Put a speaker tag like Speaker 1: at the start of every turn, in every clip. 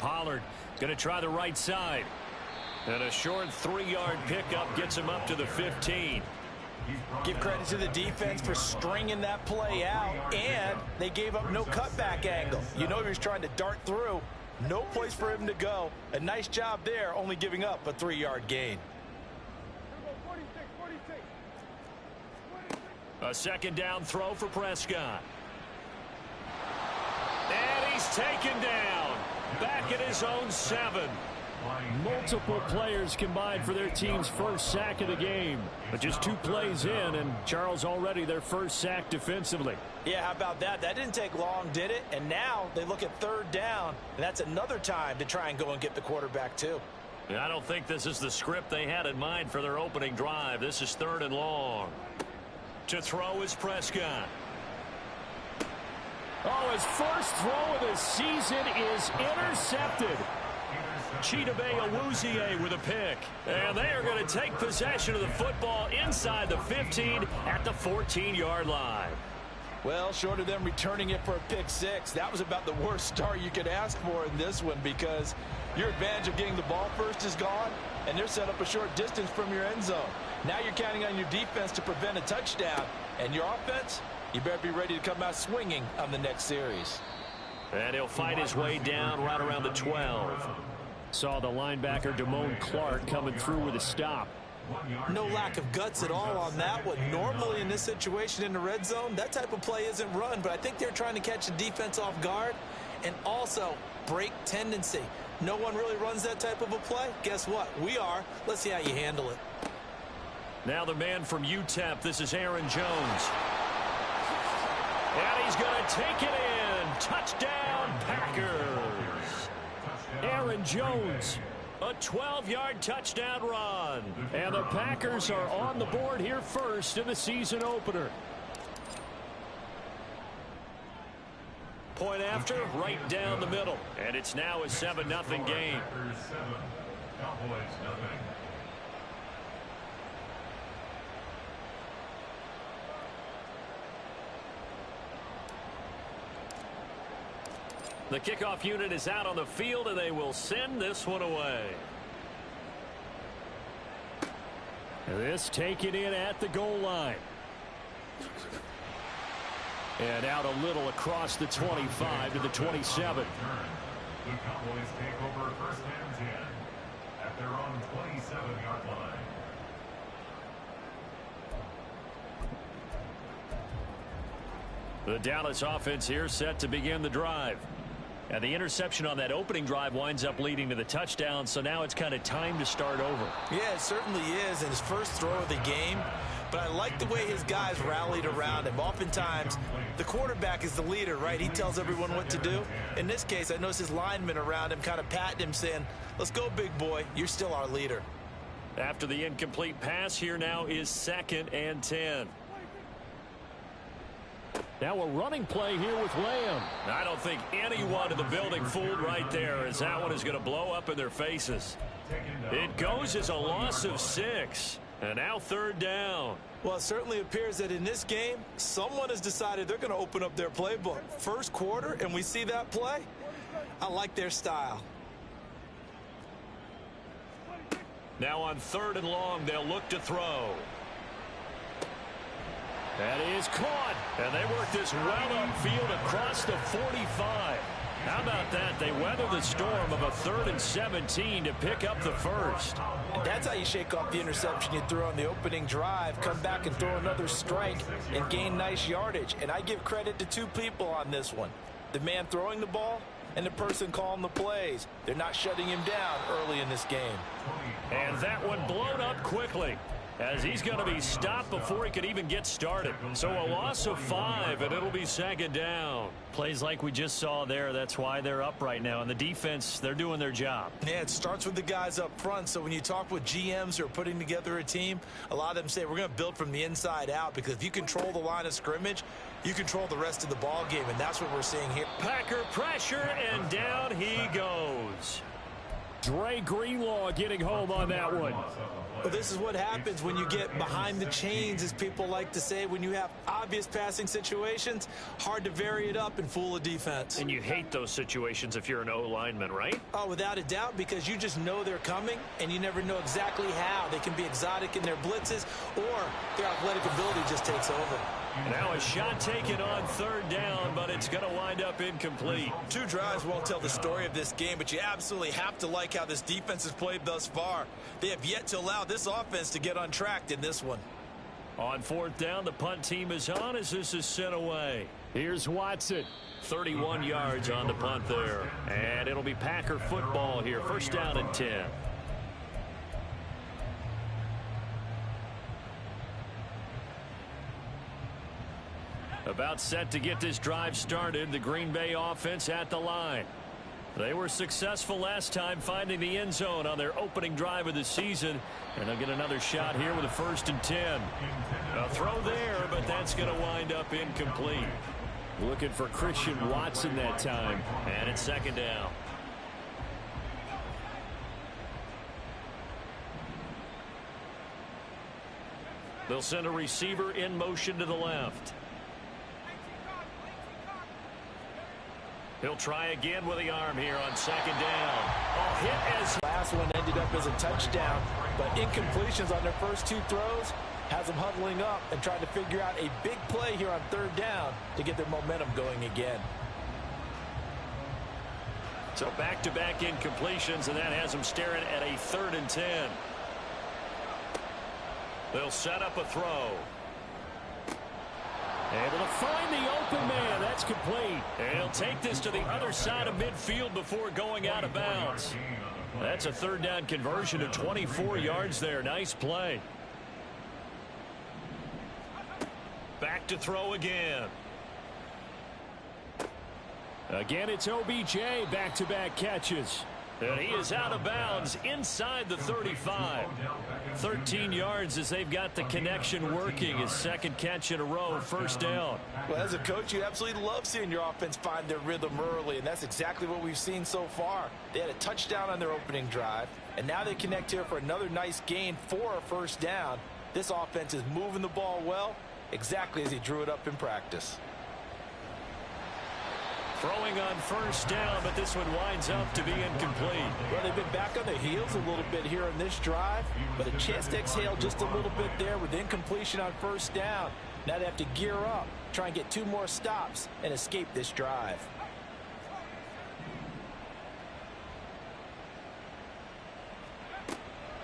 Speaker 1: Pollard going to try the right side. And a short 3-yard pickup gets him up to the 15.
Speaker 2: Give credit to the defense for stringing that play out, and they gave up no cutback angle. You know he was trying to dart through. No place for him to go. A nice job there, only giving up a 3-yard gain.
Speaker 1: A second down throw for Prescott. And he's taken down. Back at his own 7.
Speaker 3: Multiple players combined for their team's first sack of the game. But just 2 plays in, and Charles already their first sack defensively.
Speaker 2: Yeah, how about that? That didn't take long, did it? And now they look at 3rd down, and that's another time to try and go and get the quarterback too.
Speaker 1: I don't think this is the script they had in mind for their opening drive. This is 3rd and long. To throw is Prescott.
Speaker 3: Oh, his first throw of the season is intercepted.
Speaker 1: Chidobe Awuzie with a pick. And they are going to take possession of the football inside the 15 at the 14-yard line.
Speaker 2: Well, short of them returning it for a pick 6, that was about the worst start you could ask for in this one, because your advantage of getting the ball first is gone, and they're set up a short distance from your end zone. Now you're counting on your defense to prevent a touchdown, and your offense, you better be ready to come out swinging on the next series.
Speaker 1: And he'll fight his way down right around the 12.
Speaker 3: Saw the linebacker Damone Clark coming through with a stop.
Speaker 2: No lack of guts at all on that one. Normally in this situation in the red zone, that type of play isn't run, but I think they're trying to catch the defense off guard and also break tendency. No one really runs that type of a play. Guess what? We are. Let's see how you handle it.
Speaker 1: Now the man from UTEP, this is Aaron Jones. And he's going to take it in. Touchdown, Packers.
Speaker 3: Aaron Jones.
Speaker 1: A 12-yard touchdown run.
Speaker 3: And the Packers are on the board here first in the season opener.
Speaker 1: Point after, right down the middle. And it's now a 7-0 game.
Speaker 4: Cowboys nothing.
Speaker 1: The kickoff unit is out on the field, and they will send this one away.
Speaker 3: This taken in at the goal line. And out a little across the 25 to the 27.
Speaker 4: The Cowboys take over 1st and 10 at their own 27-yard line.
Speaker 1: The Dallas offense here set to begin the drive. And the interception on that opening drive winds up leading to the touchdown, so now it's kind of time to start over.
Speaker 2: Yeah, it certainly is, and his first throw of the game. But I like the way his guys rallied around him. Oftentimes, the quarterback is the leader, right? He tells everyone what to do. In this case, I noticed his linemen around him kind of patting him, saying, let's go, big boy. You're still our leader.
Speaker 1: After the incomplete pass, here now is 2nd and 10.
Speaker 3: Now a running play here with Lamb.
Speaker 1: I don't think anyone in the building fooled right there, as that one is going to blow up in their faces. It goes as a loss of 6. And now 3rd down.
Speaker 2: Well, it certainly appears that in this game, someone has decided they're going to open up their playbook. First quarter, and we see that play. I like their style.
Speaker 1: Now on 3rd and long, they'll look to throw.
Speaker 3: That is caught.
Speaker 1: And they work this well upfield across the 45. How about that? They weather the storm of a 3rd and 17 to pick up the first.
Speaker 2: And that's how you shake off the interception you threw on the opening drive, come back and throw another strike and gain nice yardage. And I give credit to 2 people on this one. The man throwing the ball and the person calling the plays. They're not shutting him down early in this game.
Speaker 1: And that one blown up quickly, as he's going to be stopped before he could even get started. So a loss of 5, and it'll be 2nd down.
Speaker 3: Plays like we just saw there, that's why they're up right now. And the defense, they're doing their job.
Speaker 2: Yeah, it starts with the guys up front. So when you talk with GMs who are putting together a team, a lot of them say we're going to build from the inside out, because if you control the line of scrimmage, you control the rest of the ball game, and that's what we're seeing here.
Speaker 1: Packer pressure, and down he goes.
Speaker 3: Dre Greenlaw getting home on that one.
Speaker 2: Well, this is what happens when you get behind the chains, as people like to say. When you have obvious passing situations, hard to vary it up and fool a defense.
Speaker 1: And you hate those situations if you're an O-lineman, right?
Speaker 2: Oh, without a doubt, because you just know they're coming, and you never know exactly how. They can be exotic in their blitzes, or their athletic ability just takes over.
Speaker 1: Now a shot taken on third down, but it's going to wind up incomplete.
Speaker 2: Two drives won't tell the story of this game, but you absolutely have to like how this defense has played thus far. They have yet to allow this offense to get untracked in this one.
Speaker 1: On fourth down, the punt team is on as this is sent away.
Speaker 3: Here's Watson.
Speaker 1: 31 yards on the punt there. And it'll be Packer football here. First down and 10. About set to get this drive started. The Green Bay offense at the line. They were successful last time finding the end zone on their opening drive of the season. And they'll get another shot here with a 1st and 10. A throw there, but that's going to wind up incomplete.
Speaker 3: Looking for Christian Watson that time.
Speaker 1: And it's 2nd down. They'll send a receiver in motion to the left. He'll try again with the arm here on 2nd down. Oh, hit as
Speaker 2: Last one ended up as a touchdown, but incompletions on their first two throws has them huddling up and trying to figure out a big play here on 3rd down to get their momentum going again.
Speaker 1: So back-to-back incompletions, and that has them staring at a 3rd and 10. They'll set up a throw.
Speaker 3: Able to find the open man. That's complete.
Speaker 1: And he'll take this to the other side of midfield before going out of bounds. That's a 3rd down conversion of 24 yards there. Nice play. Back to throw again.
Speaker 3: Again, it's OBJ. Back-to-back catches.
Speaker 1: And he is out of bounds inside the 35. 13 yards as they've got the connection working. His 2nd catch in a row, 1st down.
Speaker 2: Well, as a coach, you absolutely love seeing your offense find their rhythm early, and that's exactly what we've seen so far. They had a touchdown on their opening drive, and now they connect here for another nice gain for a 1st down. This offense is moving the ball well, exactly as he drew it up in practice.
Speaker 1: Throwing on 1st down, but this one winds up to be incomplete.
Speaker 2: Well, they've been back on their heels a little bit here in this drive, but a chance to exhale just a little bit there with incompletion on 1st down. Now they have to gear up, try and get 2 more stops, and escape this drive.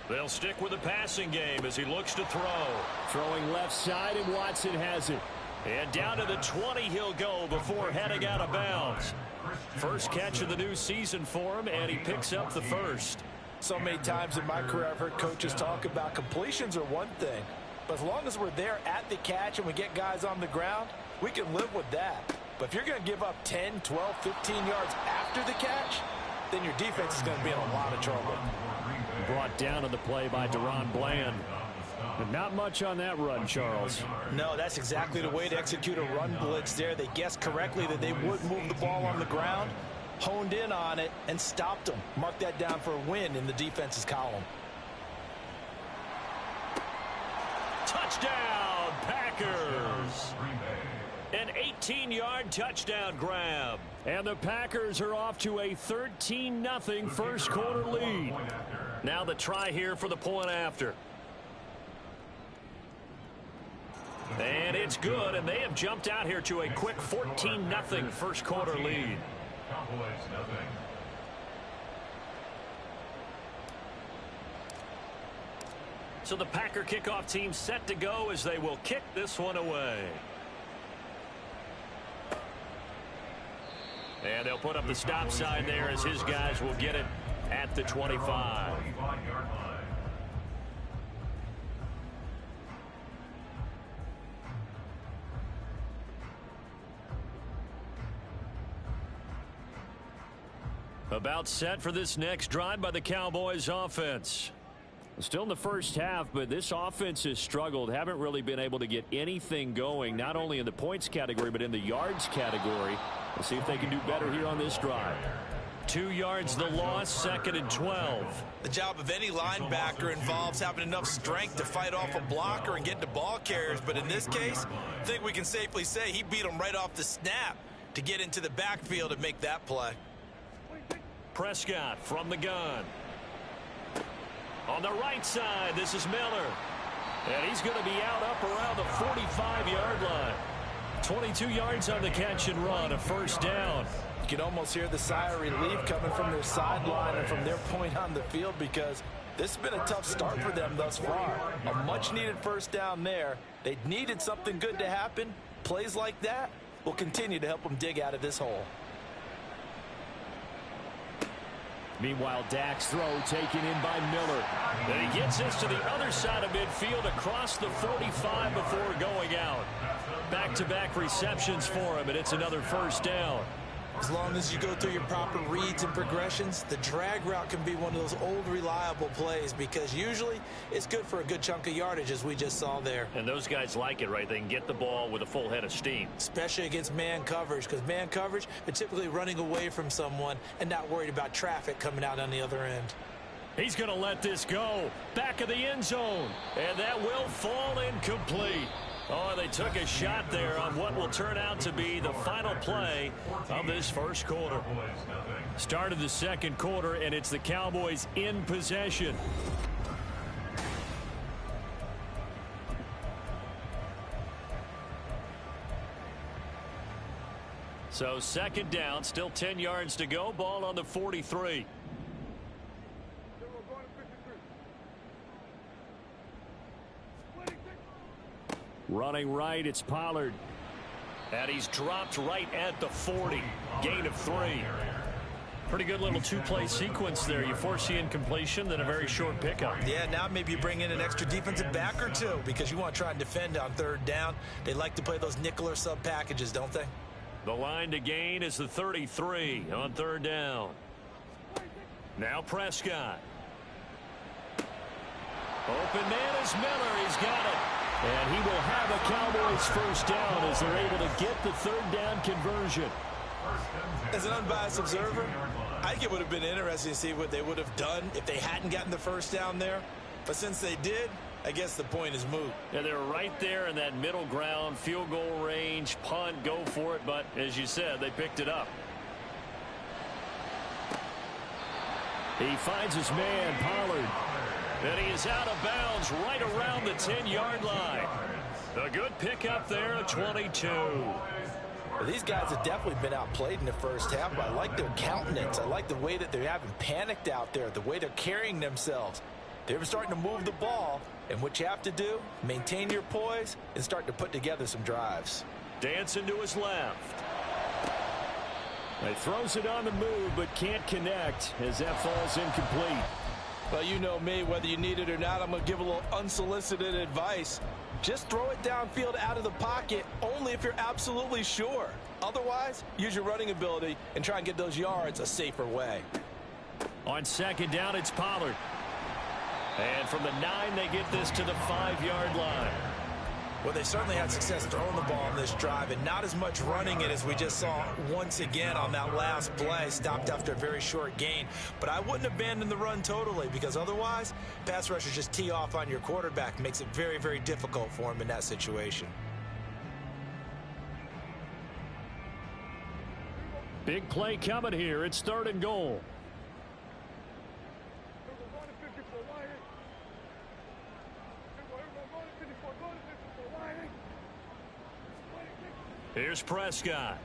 Speaker 1: They'll stick with the passing game as he looks to throw.
Speaker 3: Throwing left side, and Watson has it.
Speaker 1: And down to the 20 he'll go before heading out of bounds. First catch of the new season for him, and he picks up the 1st.
Speaker 2: So many times in my career I've heard coaches talk about completions are one thing, but as long as we're there at the catch and we get guys on the ground, we can live with that. But if you're going to give up 10, 12, 15 yards after the catch, then your defense is going to be in a lot of trouble.
Speaker 3: Brought down on the play by Deron Bland. But not much on that run, Charles.
Speaker 2: No, that's exactly the way to execute a run blitz there. They guessed correctly that they would move the ball on the ground, honed in on it, and stopped them. Mark that down for a win in the defense's column.
Speaker 1: Touchdown, Packers! An 18-yard touchdown grab.
Speaker 3: And the Packers are off to a 13-0 first quarter lead.
Speaker 1: Now the try here for the point after. And it's good, and they have jumped out here to a quick 14-0 first quarter lead.
Speaker 4: Cowboys nothing.
Speaker 1: So the Packer kickoff team set to go as they will kick this one away. And they'll put up the stop sign there as his guys will get it at the 25.
Speaker 4: 25-yard line.
Speaker 1: About set for this next drive by the Cowboys offense.
Speaker 3: Still in the first half, but this offense has struggled. Haven't really been able to get anything going, not only in the points category, but in the yards category. We'll see if they can do better here on this drive.
Speaker 1: 2 yards the loss, 2nd and 12.
Speaker 2: The job of any linebacker involves having enough strength to fight off a blocker and get to ball carriers. But in this case, I think we can safely say he beat him right off the snap to get into the backfield and make that play.
Speaker 1: Prescott from the gun. On the right side, this is Miller. And he's going to be out up around the 45-yard line. 22 yards on the catch and run, a first down.
Speaker 2: You can almost hear the sigh of relief coming from their sideline and from their point on the field, because this has been a tough start for them thus far. A much-needed first down there. They needed something good to happen. Plays like that will continue to help them dig out of this hole.
Speaker 3: Meanwhile, Dak's throw taken in by Miller.
Speaker 1: And he gets this to the other side of midfield across the 45 before going out. Back-to-back receptions for him, and it's another first down.
Speaker 2: As long as you go through your proper reads and progressions, the drag route can be one of those old reliable plays, because usually it's good for a good chunk of yardage, as we just saw there.
Speaker 1: And those guys like it, right? They can get the ball with a full head of steam.
Speaker 2: Especially against man coverage, because man coverage, they're typically running away from someone and not worried about traffic coming out on the other end.
Speaker 1: He's going to let this go. Back of the end zone. And that will fall incomplete. Oh, they took a shot there on what will turn out to be the final play of this first quarter. Start of the second quarter, and it's the Cowboys in possession. So second down, still 10 yards to go. Ball on the 43.
Speaker 3: Running right, it's Pollard.
Speaker 1: And he's dropped right at the 40. Gain of 3. Pretty good little two-play sequence there. You force the incompletion, then a very short pickup.
Speaker 2: Yeah, now maybe you bring in an extra defensive back or two, because you want to try and defend on third down. They like to play those nickel or sub packages, don't they?
Speaker 1: The line to gain is the 33 on third down. Now Prescott. Open man is Miller. He's got it.
Speaker 3: And he will have a Cowboys first down as they're able to get the third down conversion.
Speaker 2: As an unbiased observer, I think it would have been interesting to see what they would have done if they hadn't gotten the first down there. But since they did, I guess the point is moot.
Speaker 1: Yeah, they're right there in that middle ground, field goal range, punt, go for it. But as you said, they picked it up.
Speaker 3: He finds his man, Pollard.
Speaker 1: And he is out of bounds right around the 10-yard line. A good pickup there at 22.
Speaker 2: Well, these guys have definitely been outplayed in the first half, but I like their countenance. I like the way that they haven't panicked out there, the way they're carrying themselves. They're starting to move the ball, and what you have to do, maintain your poise and start to put together some drives.
Speaker 1: Dancing to his left.
Speaker 3: He throws it on the move, but can't connect as that falls incomplete.
Speaker 2: Well, you know me, whether you need it or not, I'm going to give a little unsolicited advice. Just throw it downfield out of the pocket only if you're absolutely sure. Otherwise, use your running ability and try and get those yards a safer way.
Speaker 1: On second down, it's Pollard. And from the 9, they get this to the 5-yard line.
Speaker 2: Well, they certainly had success throwing the ball on this drive, and not as much running it as we just saw once again on that last play. Stopped after a very short gain. But I wouldn't abandon the run totally, because otherwise, pass rushers just tee off on your quarterback. Makes it very, very difficult for him in that situation.
Speaker 3: Big play coming here. It's 3rd and goal.
Speaker 1: Here's Prescott.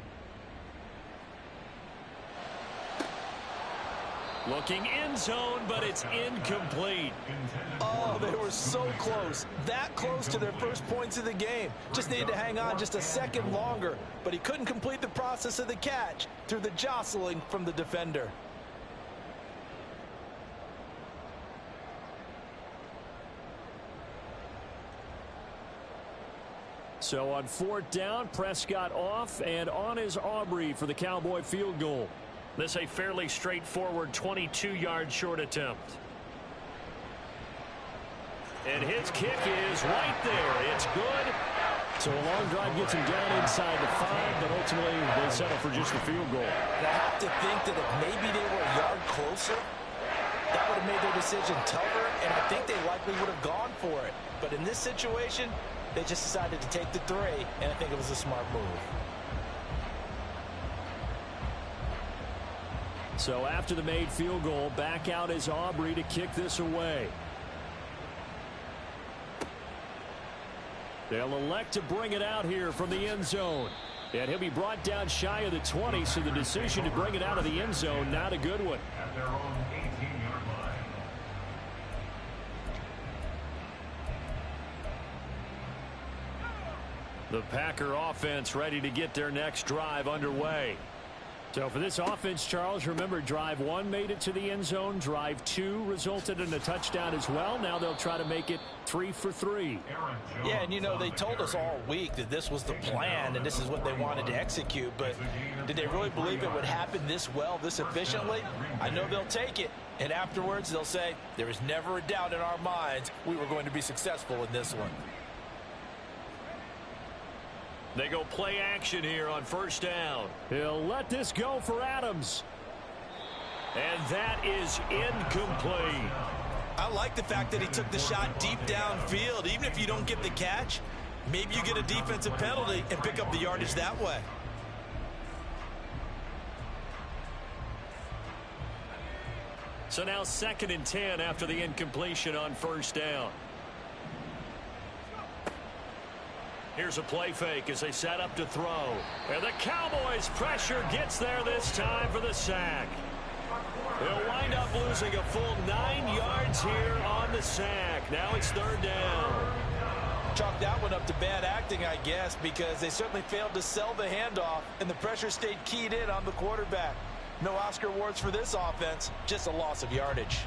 Speaker 1: Looking end zone, but it's incomplete.
Speaker 2: Oh, they were so close. That close to their first points of the game. Just needed to hang on just a second longer, but he couldn't complete the process of the catch through the jostling from the defender.
Speaker 3: So on 4th down, Prescott off and on is Aubrey for the Cowboy field goal.
Speaker 1: This a fairly straightforward 22-yard short attempt. And his kick is right there. It's good.
Speaker 3: So a long drive gets him down inside the 5, but ultimately they settle for just a field goal.
Speaker 2: And I have to think that if maybe they were a yard closer, that would have made their decision tougher, and I think they likely would have gone for it. But in this situation, they just decided to take the 3, and I think it was a smart move.
Speaker 3: So after the made field goal, back out is Aubrey to kick this away. They'll elect to bring it out here from the end zone. And he'll be brought down shy of the 20, so the decision to bring it out of the end zone, not a good one.
Speaker 4: At their own 18-yard line.
Speaker 1: The Packer offense ready to get their next drive underway.
Speaker 3: So for this offense, Charles, remember drive 1 made it to the end zone. Drive 2 resulted in a touchdown as well. Now they'll try to make it 3 for 3.
Speaker 2: Yeah, and you know, they told us all week that this was the plan and this is what they wanted to execute. But did they really believe it would happen this well, this efficiently? I know they'll take it. And afterwards, they'll say, there was never a doubt in our minds we were going to be successful in this one.
Speaker 1: They go play action here on first down.
Speaker 3: He'll let this go for Adams.
Speaker 1: And that is incomplete.
Speaker 2: I like the fact that he took the shot deep downfield. Even if you don't get the catch, maybe you get a defensive penalty and pick up the yardage that way.
Speaker 1: So now 2nd and 10 after the incompletion on first down. Here's a play fake as they set up to throw. And the Cowboys pressure gets there this time for the sack. They'll wind up losing a full 9 yards here on the sack. Now it's 3rd down.
Speaker 2: Chalk that one up to bad acting, I guess, because they certainly failed to sell the handoff, and the pressure stayed keyed in on the quarterback. No Oscar awards for this offense, just a loss of yardage.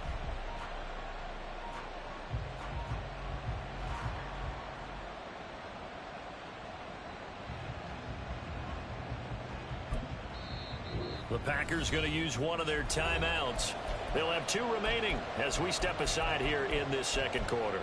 Speaker 1: The Packers going to use one of their timeouts. They'll have 2 remaining as we step aside here in this 2nd quarter.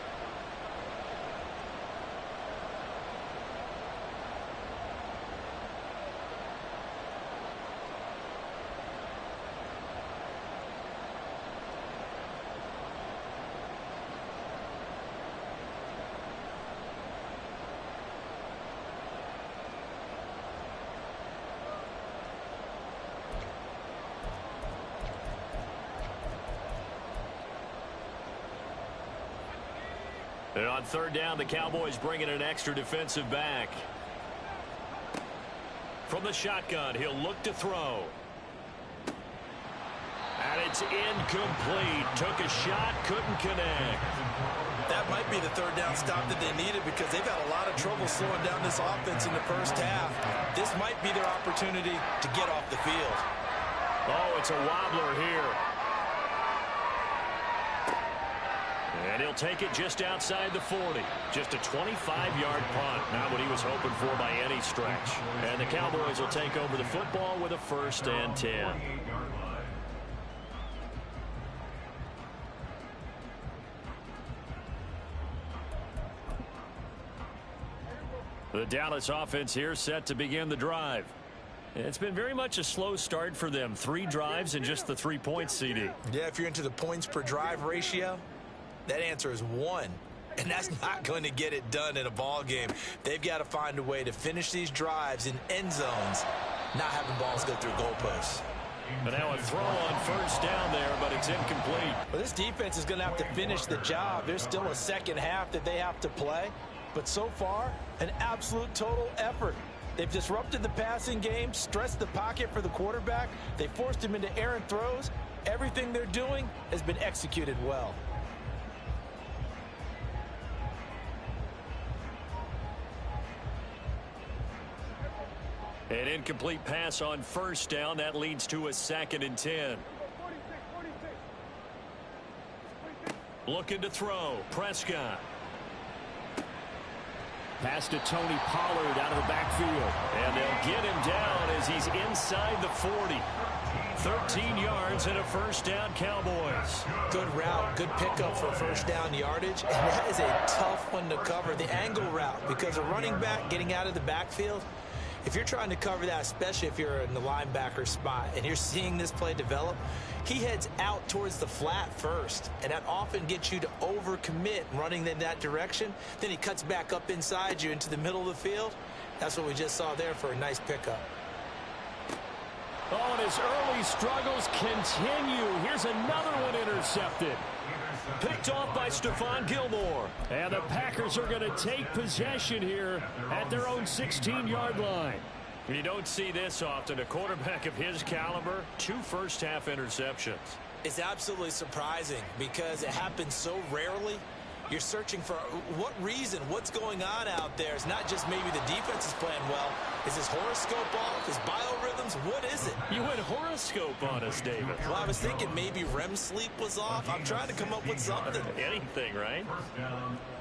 Speaker 1: And on 3rd down, the Cowboys bring in an extra defensive back. From the shotgun, he'll look to throw. And it's incomplete. Took a shot, couldn't connect.
Speaker 2: That might be the 3rd down stop that they needed because they've had a lot of trouble slowing down this offense in the first half. This might be their opportunity to get off the field.
Speaker 1: Oh, it's a wobbler here. And he'll take it just outside the 40. Just a 25-yard punt. Not what he was hoping for by any stretch. And the Cowboys will take over the football with a 1st and 10. The Dallas offense here set to begin the drive. It's been very much a slow start for them. 3 drives and just the 3 points, CD.
Speaker 2: Yeah, if you're into the points per drive ratio, that answer is 1. And that's not going to get it done in a ball game. They've got to find a way to finish these drives in end zones, not having balls go through goalposts.
Speaker 1: And now a throw on 1st down there, but it's incomplete.
Speaker 2: Well, this defense is going to have to finish the job. There's still a 2nd half that they have to play. But so far, an absolute total effort. They've disrupted the passing game, stressed the pocket for the quarterback. They forced him into errant throws. Everything they're doing has been executed well.
Speaker 1: An incomplete pass on 1st down. That leads to a 2nd and 10. Looking to throw. Prescott.
Speaker 3: Pass to Tony Pollard out of the backfield.
Speaker 1: And they'll get him down as he's inside the 40. 13 yards and a first down, Cowboys.
Speaker 2: Good route, good pickup for first down yardage, and that is a tough one to cover, the angle route, because a running back getting out of the backfield, if you're trying to cover that, especially if you're in the linebacker spot and you're seeing this play develop, he heads out towards the flat first, and that often gets you to overcommit running in that direction. Then he cuts back up inside you into the middle of the field. That's what we just saw there for a nice pickup.
Speaker 3: Oh, and his early struggles continue. Here's another one intercepted.
Speaker 1: Picked off by Stephon Gilmore.
Speaker 3: And the Packers are going to take possession here at their own 16-yard line.
Speaker 1: You don't see this often. A quarterback of his caliber, 2 first-half interceptions.
Speaker 2: It's absolutely surprising because it happens so rarely. You're searching for what reason, what's going on out there. It's not just maybe the defense is playing well. Is his horoscope off? His biorhythms? What is it?
Speaker 1: You went horoscope on us, David.
Speaker 2: Well, I was thinking maybe REM sleep was off. I'm trying to come up with something.
Speaker 1: Anything, right?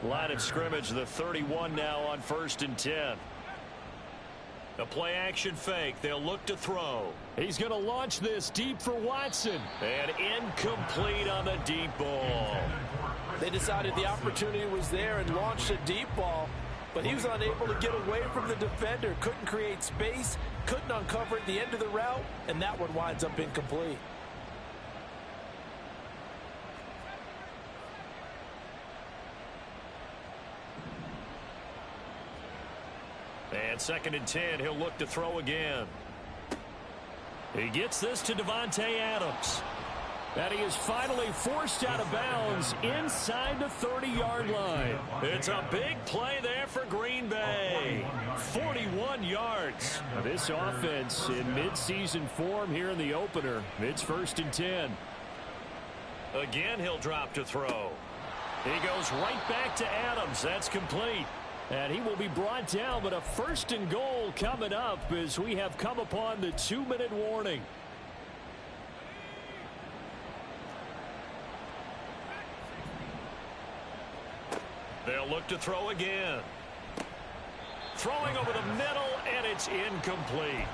Speaker 1: Line of scrimmage, the 31 now on 1st and 10. A play action fake. They'll look to throw.
Speaker 3: He's going to launch this deep for Watson.
Speaker 1: And incomplete on the deep ball.
Speaker 5: They decided the opportunity was there and launched a deep ball, but he was unable to get away from the defender, couldn't create space, couldn't uncover at the end of the route, and that one winds up incomplete.
Speaker 1: And 2nd and 10, he'll look to throw again. He gets this to Davante Adams.
Speaker 3: And he is finally forced out of bounds inside the 30-yard line.
Speaker 1: It's a big play there for Green Bay. 41 yards.
Speaker 3: This offense in midseason form here in the opener. It's 1st and 10.
Speaker 1: Again, he'll drop to throw. He goes right back to Adams. That's complete.
Speaker 3: And he will be brought down, but a 1st and goal coming up as we have come upon the 2-minute warning.
Speaker 1: They'll look to throw again. Throwing over the middle, and it's incomplete.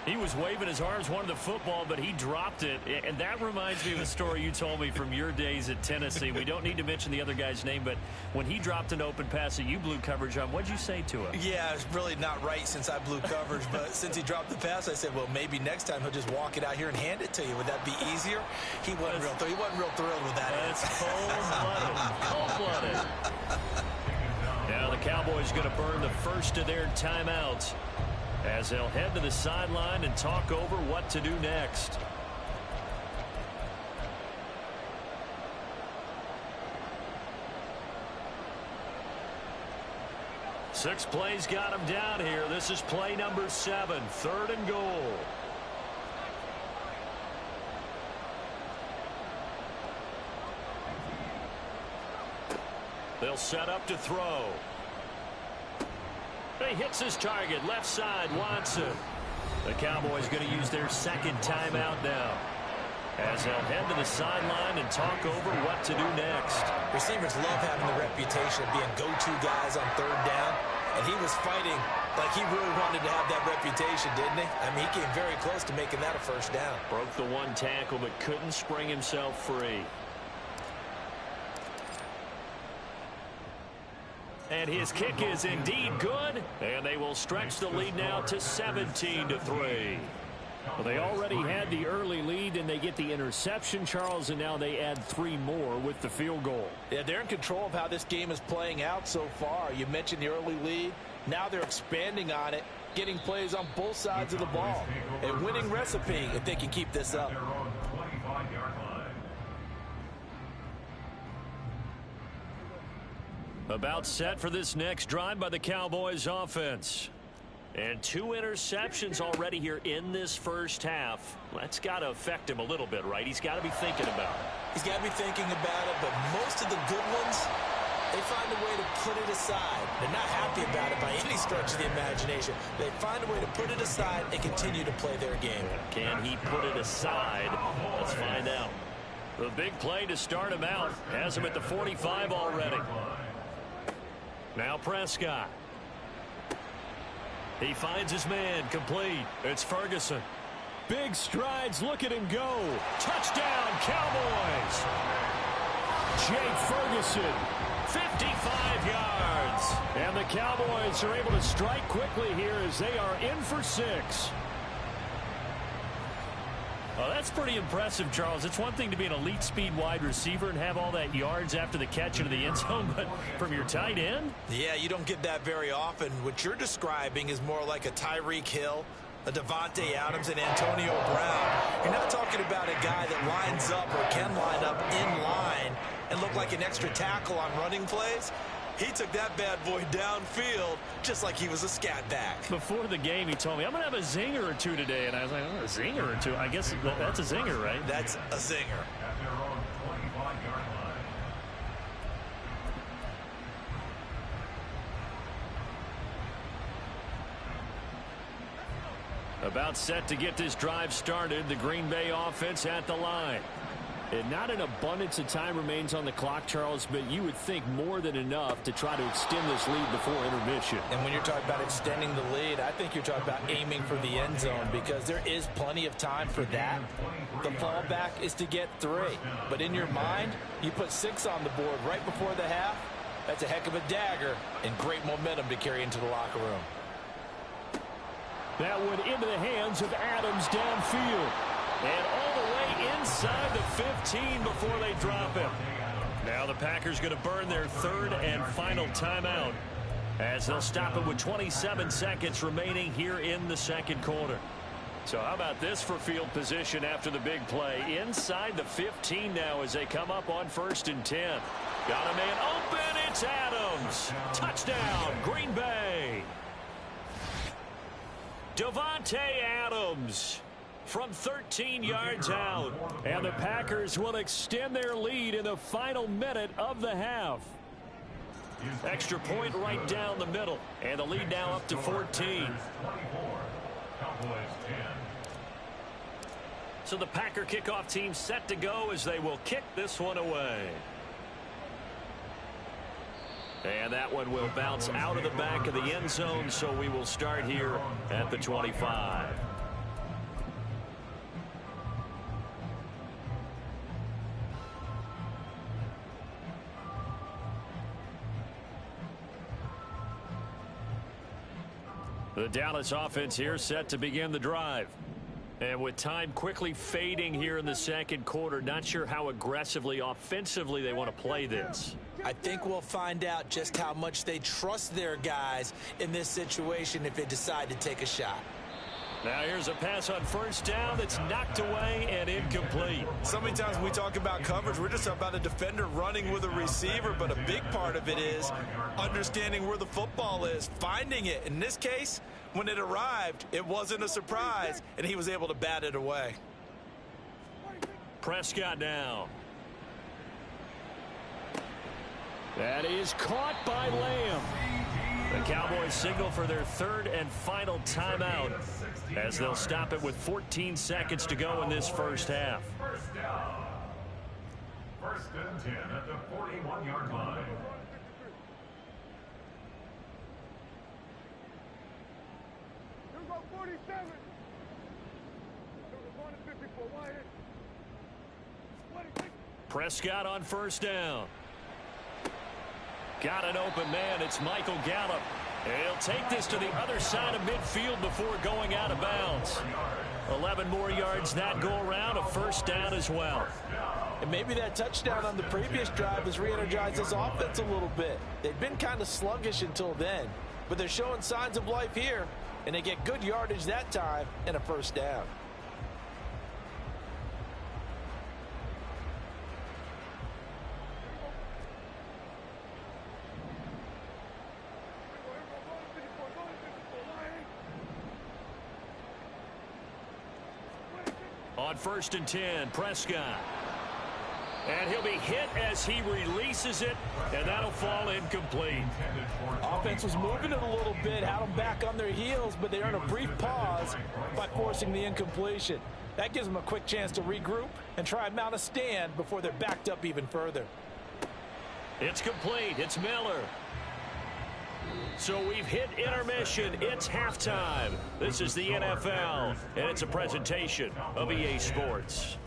Speaker 1: He was waving his arms, wanted the football, but he dropped it. And that reminds me of a story you told me from your days at Tennessee. We don't need to mention the other guy's name, but when he dropped an open pass that you blew coverage on, what'd you say to him?
Speaker 2: Yeah, it's really not right since I blew coverage, but since he dropped the pass, I said, well, maybe next time he'll just walk it out here and hand it to you. Would that be easier? He wasn't real thrilled with that.
Speaker 1: That's cold-blooded. Now the Cowboys going to burn the first of their timeouts as they'll head to the sideline and talk over what to do next. Six plays got him down here. This is play number 7, 3rd and goal. They'll set up to throw. He hits his target, left side, Watson. The Cowboys going to use their 2nd timeout now as they'll head to the sideline and talk over what to do next.
Speaker 2: Receivers love having the reputation of being go-to guys on 3rd down, and he was fighting like he really wanted to have that reputation, didn't he? I mean, he came very close to making that a 1st down.
Speaker 1: Broke the 1 tackle but couldn't spring himself free. And his kick is indeed good, and they will stretch the lead now to 17-3.
Speaker 3: Well, they already had the early lead, and they get the interception, Charles, and now they add 3 more with the field goal.
Speaker 5: Yeah, they're in control of how this game is playing out so far. You mentioned the early lead. Now they're expanding on it, getting plays on both sides of the ball. A winning recipe if they can keep this up.
Speaker 1: About set for this next drive by the Cowboys offense. And 2 interceptions already here in this first half. That's got to affect him a little bit, right? He's got to be thinking about it.
Speaker 2: He's got to be thinking about it, but most of the good ones, they find a way to put it aside. They're not happy about it by any stretch of the imagination. They find a way to put it aside and continue to play their game.
Speaker 1: Can he put it aside? Let's find out. The big play to start him out has him at the 45 already. Now Prescott. He finds his man complete. It's Ferguson.
Speaker 3: big strides. Look at him go. Touchdown, Cowboys. Jake Ferguson, 55 yards. And the Cowboys are able to strike quickly here as they are in for 6.
Speaker 1: Well, that's pretty impressive, Charles. It's one thing to be an elite speed wide receiver and have all that yards after the catch into the end zone, but from your tight end?
Speaker 5: Yeah, you don't get that very often. What you're describing is more like a Tyreek Hill, a Devontae Adams, and Antonio Brown. You're not talking about a guy that lines up or can line up in line and look like an extra tackle on running plays. He took that bad boy downfield just like he was a scat back.
Speaker 1: Before the game, he told me, I'm going to have a zinger or two today. And I was like, oh, a zinger or two? I guess that's a zinger, right?
Speaker 5: That's a zinger.
Speaker 4: At their own 25-yard line.
Speaker 1: About set to get this drive started. The Green Bay offense at the line. And not an abundance of time remains on the clock, Charles, but you would think more than enough to try to extend this lead before intermission.
Speaker 5: And when you're talking about extending the lead, I think you're talking about aiming for the end zone because there is plenty of time for that. The fallback is to get 3. But in your mind, you put 6 on the board right before the half. That's a heck of a dagger and great momentum to carry into the locker room.
Speaker 3: That went into the hands of Adams downfield.
Speaker 1: And all the way inside the 15 before they drop him. Now the Packers going to burn their 3rd and final timeout as they'll stop it with 27 seconds remaining here in the 2nd quarter. So how about this for field position after the big play? Inside the 15 now as they come up on 1st and 10. Got a man open. It's Adams. Touchdown, Green Bay. Davante Adams from 13 yards out.
Speaker 3: And the Packers will extend their lead in the final minute of the half.
Speaker 1: Extra point right down the middle. And the lead now up to 14. So the Packer kickoff team set to go as they will kick this one away. And that one will bounce out of the back of the end zone, so we will start here at the 25. The Dallas offense here set to begin the drive. And with time quickly fading here in the 2nd quarter, not sure how aggressively, offensively they want to play this.
Speaker 5: I think we'll find out just how much they trust their guys in this situation if they decide to take a shot.
Speaker 1: Now here's a pass on 1st down that's knocked away and incomplete.
Speaker 5: So many times when we talk about coverage, we're just about a defender running with a receiver, but a big part of it is understanding where the football is, finding it. In this case, when it arrived, it wasn't a surprise, and he was able to bat it away.
Speaker 1: Prescott now.
Speaker 3: That is caught by Lamb.
Speaker 1: The Cowboys signal for their 3rd and final timeout as they'll stop it with 14 seconds to go in this 1st half.
Speaker 4: First down. 1st and 10 at the 41-yard line.
Speaker 1: Prescott on 1st down. Got an open man. It's Michael Gallup. And he'll take this to the other side of midfield before going out of bounds. 11 more yards that go around. A 1st down as well.
Speaker 5: And maybe that touchdown on the previous drive has re-energized this offense a little bit. They've been kind of sluggish until then, but they're showing signs of life here, and they get good yardage that time and a 1st down.
Speaker 1: On 1st and 10, Prescott. And he'll be hit as he releases it, and that'll fall incomplete.
Speaker 5: Offense was moving it a little bit, had them back on their heels, but they earned a brief pause by forcing the incompletion. That gives them a quick chance to regroup and try and mount a stand before they're backed up even further.
Speaker 1: It's complete. It's Miller. So we've hit intermission. It's halftime. This is the NFL, and it's a presentation of EA Sports.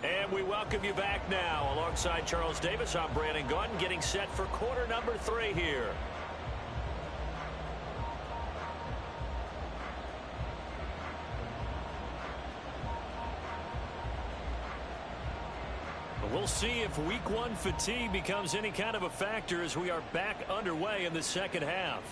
Speaker 1: And we welcome you back now. Alongside Charles Davis, I'm Brandon Gaudin, getting set for quarter number 3 here. We'll see if week 1 fatigue becomes any kind of a factor as we are back underway in the second half.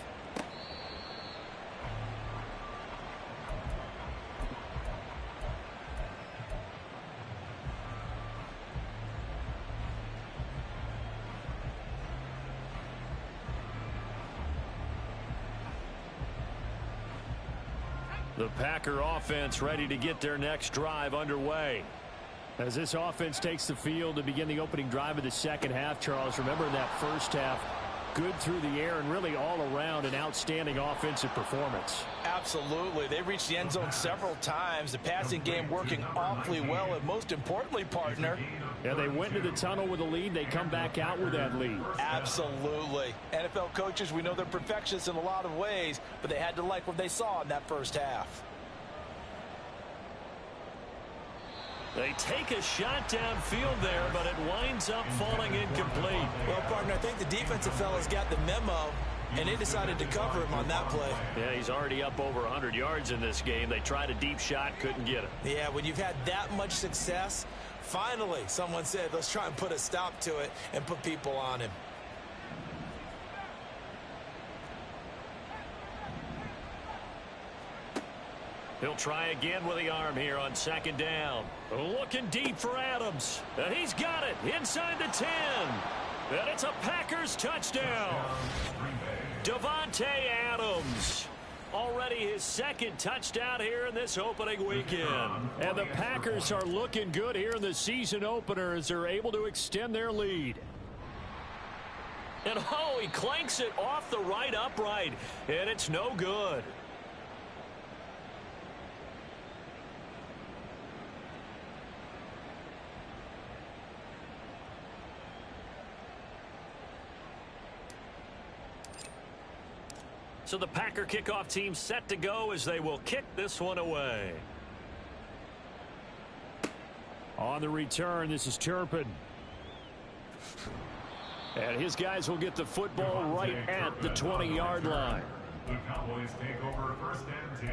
Speaker 1: The Packer offense ready to get their next drive underway.
Speaker 3: As this offense takes the field to begin the opening drive of the second half, Charles, remember in that first half, good through the air and really all around an outstanding offensive performance.
Speaker 5: Absolutely. They reached the end zone several times. The passing game working awfully well, and most importantly, partner,
Speaker 3: yeah, they went into the tunnel with a lead. They come back out with that lead.
Speaker 5: Absolutely. NFL coaches, we know they're perfectionists in a lot of ways, but they had to like what they saw in that first half.
Speaker 1: They take a shot downfield there, but it winds up falling incomplete.
Speaker 5: Well, partner, I think the defensive fellas got the memo, and they decided to cover him on that play.
Speaker 1: Yeah, he's already up over 100 yards in this game. They tried a deep shot, couldn't get it.
Speaker 5: Yeah, when you've had that much success, finally someone said, let's try and put a stop to it and put people on him.
Speaker 1: He'll try again with the arm here on second down. Looking deep for Adams. And he's got it inside the 10. And it's a Packers touchdown. Davante Adams. Already his second touchdown here in this opening weekend.
Speaker 3: And the Packers are looking good here in the season opener as they're able to extend their lead.
Speaker 1: And oh, he clanks it off the right upright. And it's no good. So the Packer kickoff team set to go as they will kick this one away.
Speaker 3: On the return, this is Turpin. And his guys will get the football right at the 20-yard line.
Speaker 4: The Cowboys take over first and 10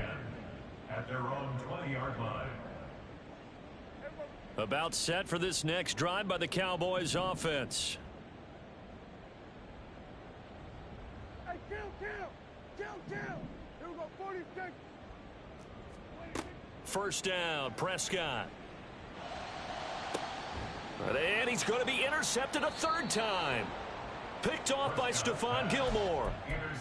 Speaker 4: at their own 20-yard line.
Speaker 1: About set for this next drive by the Cowboys offense.
Speaker 6: Here we go, 46.
Speaker 1: First down, Prescott. And he's going to be intercepted a third time. Picked off by Stephon Gilmore.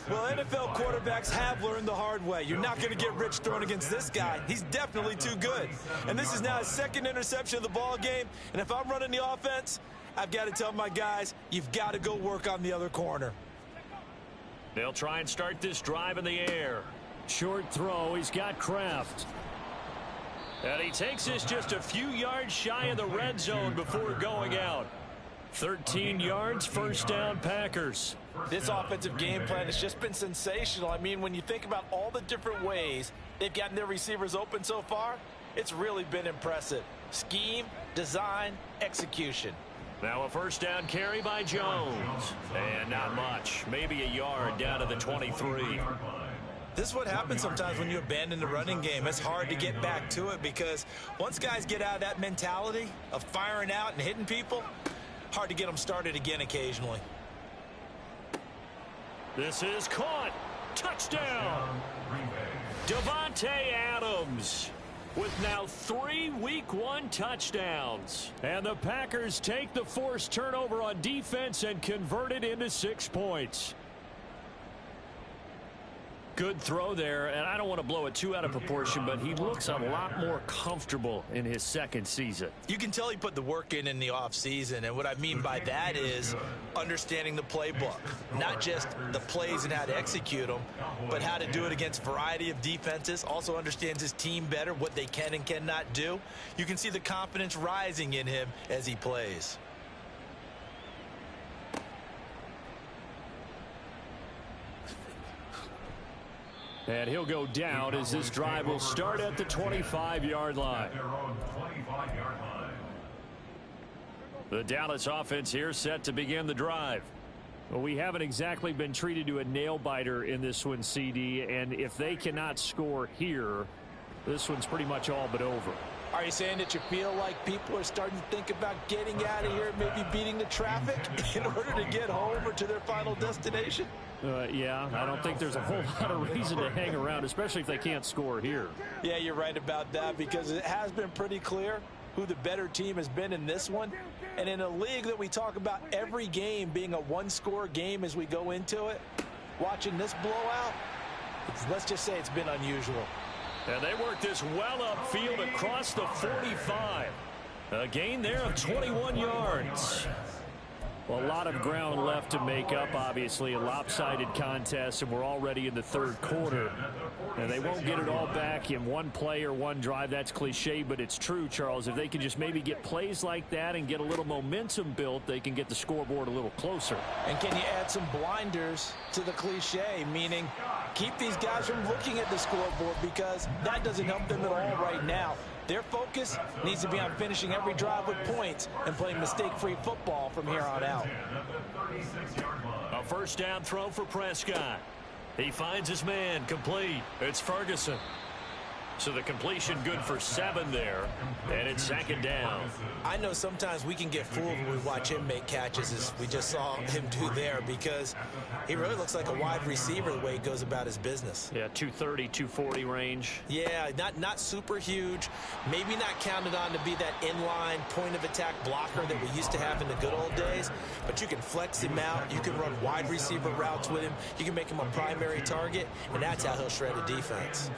Speaker 5: Well, NFL quarterbacks have learned the hard way. You're not going to get rich throwing against this guy. He's definitely too good. And this is now his second interception of the ball game. And if I'm running the offense, I've got to tell my guys, you've got to go work on the other corner.
Speaker 1: They'll try and start this drive in the air.
Speaker 3: Short throw. He's got Kraft.
Speaker 1: And he takes this just a few yards shy of the red zone before going out. 13 yards, first down, Packers.
Speaker 5: This offensive game plan has just been sensational. I mean, when you think about all the different ways they've gotten their receivers open so far, it's really been impressive. Scheme, design, execution.
Speaker 1: Now a first down carry by Jones. And not much. Maybe a yard down to the 23.
Speaker 5: This is what happens sometimes when you abandon the running game. It's hard to get back to it because once guys get out of that mentality of firing out and hitting people, hard to get them started again occasionally.
Speaker 1: This is caught. Touchdown. Davante Adams with now 3 Week 1 touchdowns.
Speaker 3: And the Packers take the forced turnover on defense and convert it into 6 points.
Speaker 1: Good throw there, and I don't want to blow it too out of proportion, but he looks a lot more comfortable in his second season.
Speaker 5: You can tell he put the work in the offseason, and what I mean by that is understanding the playbook. Not just the plays and how to execute them, but how to do it against a variety of defenses. Also understands his team better, what they can and cannot do. You can see the confidence rising in him as he plays.
Speaker 3: And he'll go down as this drive will start at the 25-yard line.
Speaker 1: The Dallas offense here set to begin the drive.
Speaker 3: Well, we haven't exactly been treated to a nail-biter in this one, CD, and if they cannot score here, this one's pretty much all but over.
Speaker 5: Are you saying that you feel like people are starting to think about getting out of here, maybe beating the traffic in order to get home or to their final destination?
Speaker 3: Yeah, I don't think there's a whole lot of reason to hang around, especially if they can't score here.
Speaker 5: Yeah, you're right about that, because it has been pretty clear who the better team has been in this one. And in a league that we talk about every game being a one-score game as we go into it, watching this blowout, let's just say it's been unusual.
Speaker 1: And they work this well upfield across the 45. A gain there of 21 yards.
Speaker 3: Well, a lot of ground left to make up, obviously. A lopsided contest, and we're already in the third quarter. And they won't get it all back in one play or one drive. That's cliche, but it's true, Charles. If they can just maybe get plays like that and get a little momentum built, they can get the scoreboard a little closer.
Speaker 5: And can you add some blinders to the cliche, meaning keep these guys from looking at the scoreboard, because that doesn't help them at all right now. Their focus needs to be on finishing every drive with points and playing mistake-free football from here on out.
Speaker 1: A first down throw for Prescott. He finds his man, complete. It's Ferguson. So the completion good for 7 there, and it's second down.
Speaker 5: I know sometimes we can get fooled when we watch him make catches, as we just saw him do there, because he really looks like a wide receiver the way he goes about his business.
Speaker 1: Yeah, 230, 240 range.
Speaker 5: Yeah, not super huge. Maybe not counted on to be that inline point-of-attack blocker that we used to have in the good old days, but you can flex him out. You can run wide receiver routes with him. You can make him a primary target, and that's how he'll shred a defense.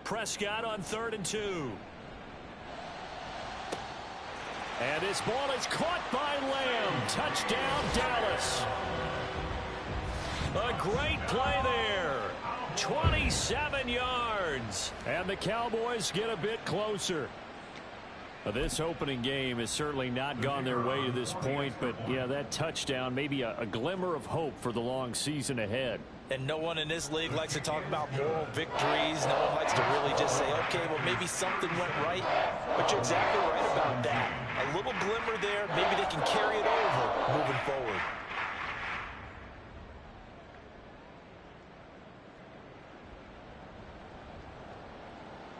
Speaker 1: Prescott on 3rd and 2.
Speaker 3: And this ball is caught by Lamb. Touchdown, Dallas.
Speaker 1: A great play there. 27 yards.
Speaker 3: And the Cowboys get a bit closer. This opening game has certainly not gone their way to this point, but yeah, that touchdown, maybe a glimmer of hope for the long season ahead.
Speaker 5: And no one in this league likes to talk about moral victories. No one likes to really just say, okay, well, maybe something went right. But you're exactly right about that. A little glimmer there. Maybe they can carry it over moving forward.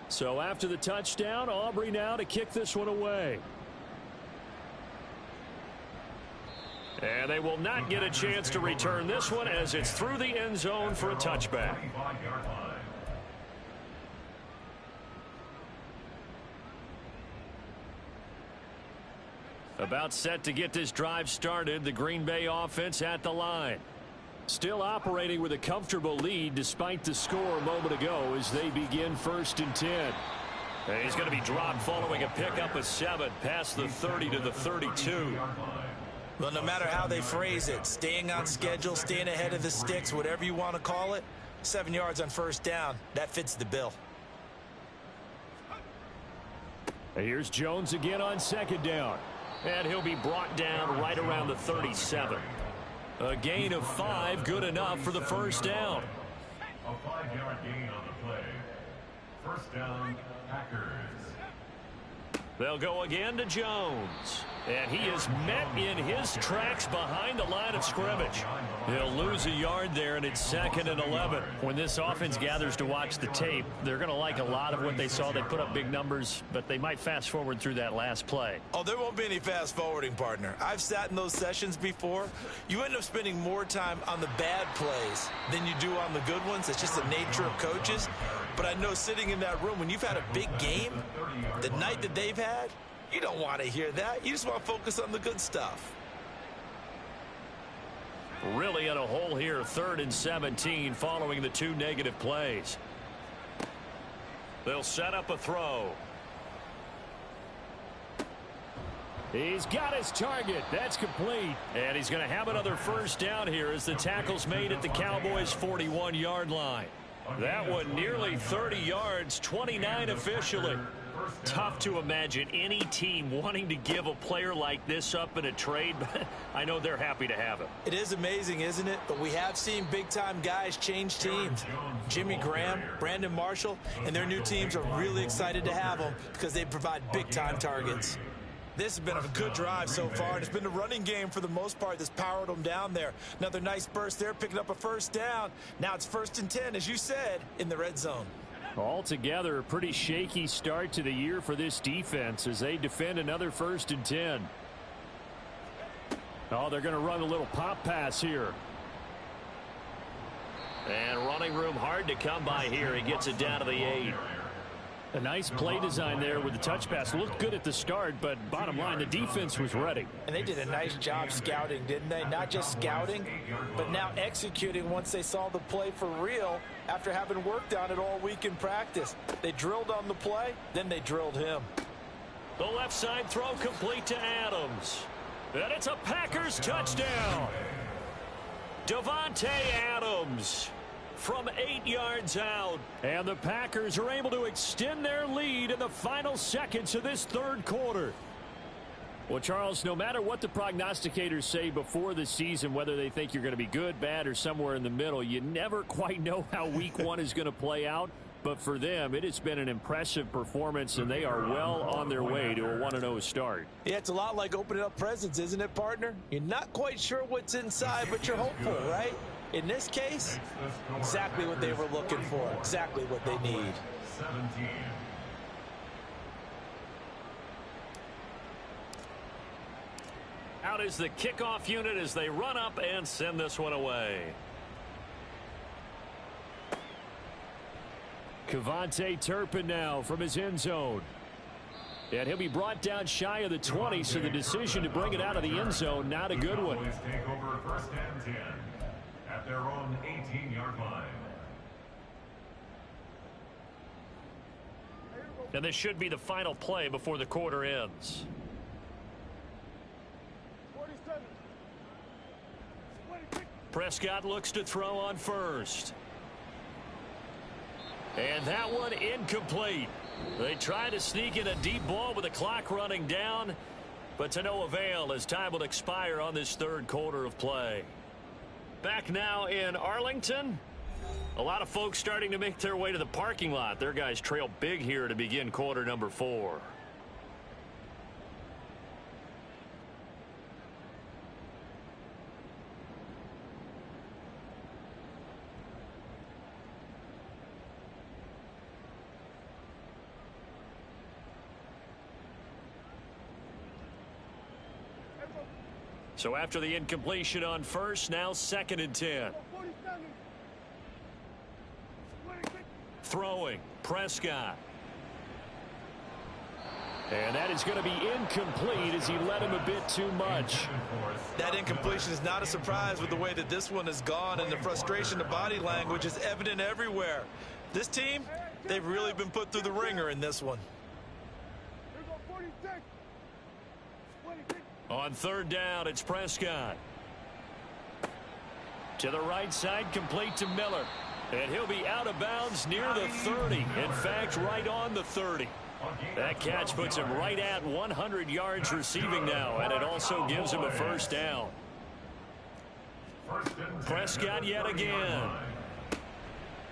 Speaker 3: So after the touchdown, Aubrey now to kick this one away.
Speaker 1: And they will not get a chance to return this one, as it's through the end zone for a touchback. About set to get this drive started, the Green Bay offense at the line.
Speaker 3: Still operating with a comfortable lead despite the score a moment ago as they begin 1st and 10.
Speaker 1: And he's going to be dropped following a pickup of 7 past the 30 to the 32.
Speaker 5: Well, no matter how they phrase it, staying on schedule, staying ahead of the sticks, whatever you want to call it, 7 yards on 1st down, that fits the bill.
Speaker 3: And here's Jones again on 2nd down.
Speaker 1: And he'll be brought down right around the 37. A gain of 5, good enough for the first down.
Speaker 4: A 5-yard gain on the play. First down, Packers.
Speaker 1: They'll go again to Jones. And he is met in his tracks behind the line of scrimmage. He'll lose a yard there, and it's 2nd and 11.
Speaker 3: When this offense gathers to watch the tape, they're going to like a lot of what they saw. They put up big numbers, but they might fast forward through that last play.
Speaker 5: Oh, there won't be any fast forwarding, partner. I've sat in those sessions before. You end up spending more time on the bad plays than you do on the good ones. It's just the nature of coaches. But I know sitting in that room, when you've had a big game, the night that they've had, You don't want to hear that. You just want to focus on the good stuff.
Speaker 1: Really in a hole here, 3rd and 17 following the 2 negative plays. They'll set up a throw.
Speaker 3: He's got his target. That's complete.
Speaker 1: And he's going to have another first down here as the tackle's made at the Cowboys' 41-yard line. That one nearly 30 yards, 29 officially. Tough to imagine any team wanting to give a player like this up in a trade, but I know they're happy to have him.
Speaker 5: It is amazing, isn't it? But we have seen big-time guys change teams. Jimmy Graham, Brandon Marshall, and their new teams are really excited to have them because they provide big-time targets. This has been a good drive so far, and it's been a running game for the most part that's powered them down there. Another nice burst there, picking up a first down. Now it's 1st and 10, as you said, in the red zone.
Speaker 3: Altogether, a pretty shaky start to the year for this defense as they defend another 1st and 10. Oh, they're going to run a little pop pass here.
Speaker 1: And running room hard to come by here. He gets it down to the 8.
Speaker 3: A nice play design there with the touch pass. Looked good at the start, but bottom line, the defense was ready.
Speaker 5: And they did a nice job scouting, didn't they? Not just scouting, but now executing once they saw the play for real after having worked on it all week in practice. They drilled on the play, then they drilled him.
Speaker 1: The left side throw complete to Adams. And it's a Packers touchdown. Davante Adams from 8 yards out.
Speaker 3: And the Packers are able to extend their lead in the final seconds of this 3rd quarter. Well, Charles, no matter what the prognosticators say before the season, whether they think you're going to be good, bad, or somewhere in the middle, you never quite know how week 1 is going to play out. But for them, it has been an impressive performance, and they are well on their way to a 1-0 start.
Speaker 5: Yeah, it's a lot like opening up presents, isn't it, partner? You're not quite sure what's inside, but you're hopeful, right? In this case, exactly what they were looking for, exactly what they need.
Speaker 4: 17.
Speaker 1: Out is the kickoff unit as they run up and send this one away.
Speaker 3: Kevontae Turpin now from his end zone. And he'll be brought down shy of the 20, so the decision to bring it out of the end zone, not a good one.
Speaker 4: Cowboys take over 1st and 10 at their own 18-yard line.
Speaker 1: And this should be the final play before the quarter ends.
Speaker 6: 47.
Speaker 1: Prescott looks to throw on first. And that one incomplete. They try to sneak in a deep ball with the clock running down, but to no avail as time will expire on this 3rd quarter of play. Back now in Arlington. A lot of folks starting to make their way to the parking lot. Their guys trail big here to begin quarter number 4. So after the incompletion on first, now 2nd and 10.
Speaker 6: 47.
Speaker 1: Throwing, Prescott.
Speaker 3: And that is going to be incomplete as he led him a bit too much.
Speaker 5: That incompletion is not a surprise with the way that this one has gone, and the frustration, the body language is evident everywhere. This team, they've really been put through the ringer in this one.
Speaker 6: Here we go, 46. 26.
Speaker 1: On 3rd down, it's Prescott. To the right side, complete to Miller. And he'll be out of bounds near the 30. In fact, right on the 30. That catch puts him right at 100 yards receiving now, and it also gives him a first down. Prescott yet again.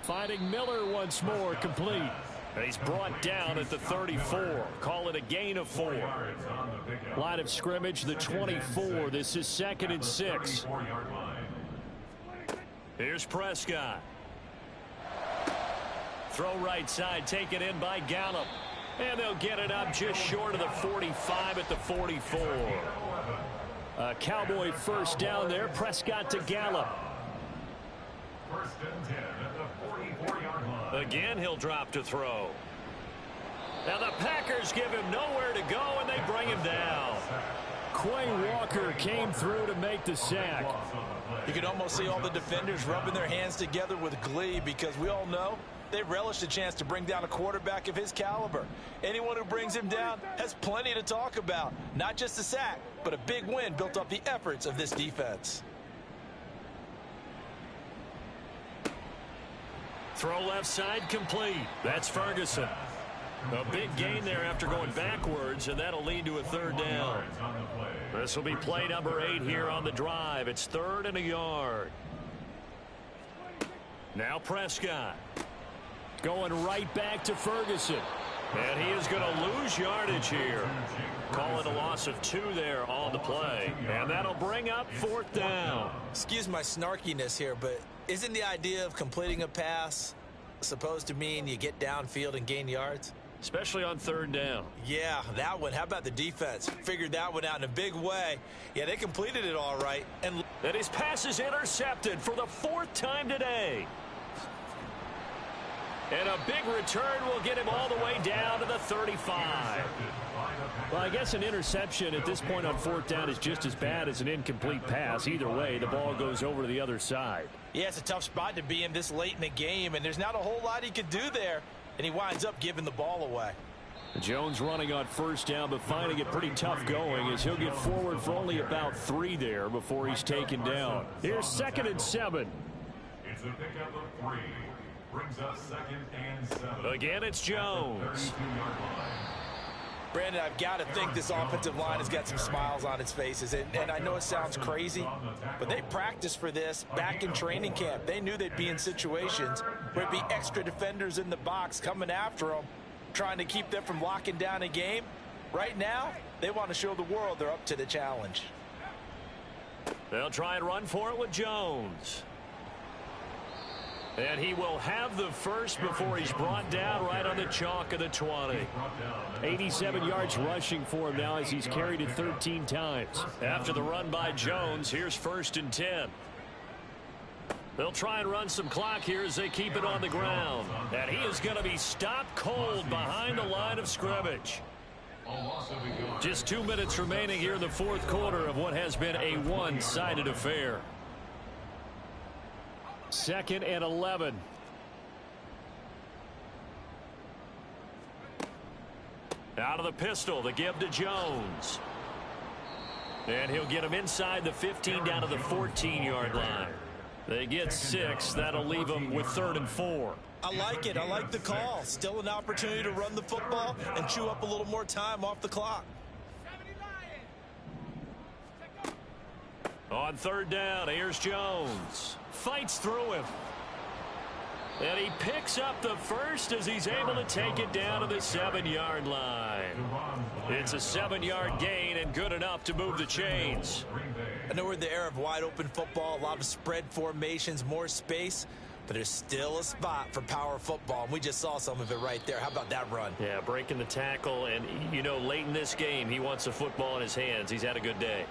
Speaker 3: Finding Miller once more, complete.
Speaker 1: And he's brought down at the 34. Call it a gain of 4.
Speaker 3: Line of scrimmage, the 24. This is 2nd and 6.
Speaker 1: Here's Prescott. Throw right side, taken in by Gallup. And they'll get it up just short of the 45 at the 44. A Cowboy first down there. Prescott to Gallup.
Speaker 4: 1st and 10 at the 44-yard line.
Speaker 1: Again, he'll drop to throw. Now the Packers give him nowhere to go, and they bring him down.
Speaker 3: Quay Walker came through to make the sack.
Speaker 2: You can almost see all the defenders rubbing their hands together with glee because we all know they relish the chance to bring down a quarterback of his caliber. Anyone who brings him down has plenty to talk about. Not just a sack, but a big win built off the efforts of this defense.
Speaker 1: Throw left side complete. That's Ferguson. A big gain there after going backwards, and that'll lead to a third down. This will be play number 8 here on the drive. It's 3rd and a yard. Now Prescott.
Speaker 3: Going right back to Ferguson.
Speaker 1: And he is going to lose yardage here. Call it a loss of 2 there on the play. And that'll bring up 4th down.
Speaker 5: Excuse my snarkiness here, but isn't the idea of completing a pass supposed to mean you get downfield and gain yards?
Speaker 1: Especially on 3rd down.
Speaker 5: Yeah, that one. How about the defense? Figured that one out in a big way. Yeah, they completed it all right. And
Speaker 1: his pass is intercepted for the 4th time today. And a big return will get him all the way down to the 35.
Speaker 3: Well, I guess an interception at this point on 4th down is just as bad as an incomplete pass. Either way, the ball goes over to the other side.
Speaker 5: Yeah, it's a tough spot to be in this late in the game, and there's not a whole lot he could do there. And he winds up giving the ball away.
Speaker 3: Jones running on 1st down, but finding it pretty tough going as he'll get forward for only about 3 there before he's taken down. Here's 2nd and 7.
Speaker 4: It's a pickup of 3. Brings up 2nd and 7.
Speaker 1: Again, it's Jones.
Speaker 5: Brandon, I've got to think this offensive line has got some smiles on its faces. And I know it sounds crazy, but they practiced for this back in training camp. They knew they'd be in situations where there'd be extra defenders in the box coming after them, trying to keep them from locking down a game. Right now, they want to show the world they're up to the challenge.
Speaker 1: They'll try and run for it with Jones. And he will have the first before he's brought down right on the chalk of the 20.
Speaker 3: 87 yards rushing for him now as he's carried it 13 times.
Speaker 1: After the run by Jones, here's 1st and 10. They'll try and run some clock here as they keep it on the ground. And he is going to be stopped cold behind the line of scrimmage. Just 2 minutes remaining here in the 4th quarter of what has been a one-sided affair.
Speaker 3: 2nd and 11.
Speaker 1: Out of the pistol, the give to Jones. And he'll get him inside the 15 down to the 14-yard line. They get 6. That'll leave them with 3rd and 4.
Speaker 5: I like it. I like the call. Still an opportunity to run the football and chew up a little more time off the clock.
Speaker 1: On 3rd down, here's Jones. Fights through him. And he picks up the first as he's able to take it down to the 7-yard line. It's a 7-yard gain and good enough to move the chains.
Speaker 5: I know we're in the era of wide open football, a lot of spread formations, more space, but there's still a spot for power football, and we just saw some of it right there. How about that run?
Speaker 1: Yeah, breaking the tackle, and, you know, late in this game, he wants the football in his hands. He's had a good day.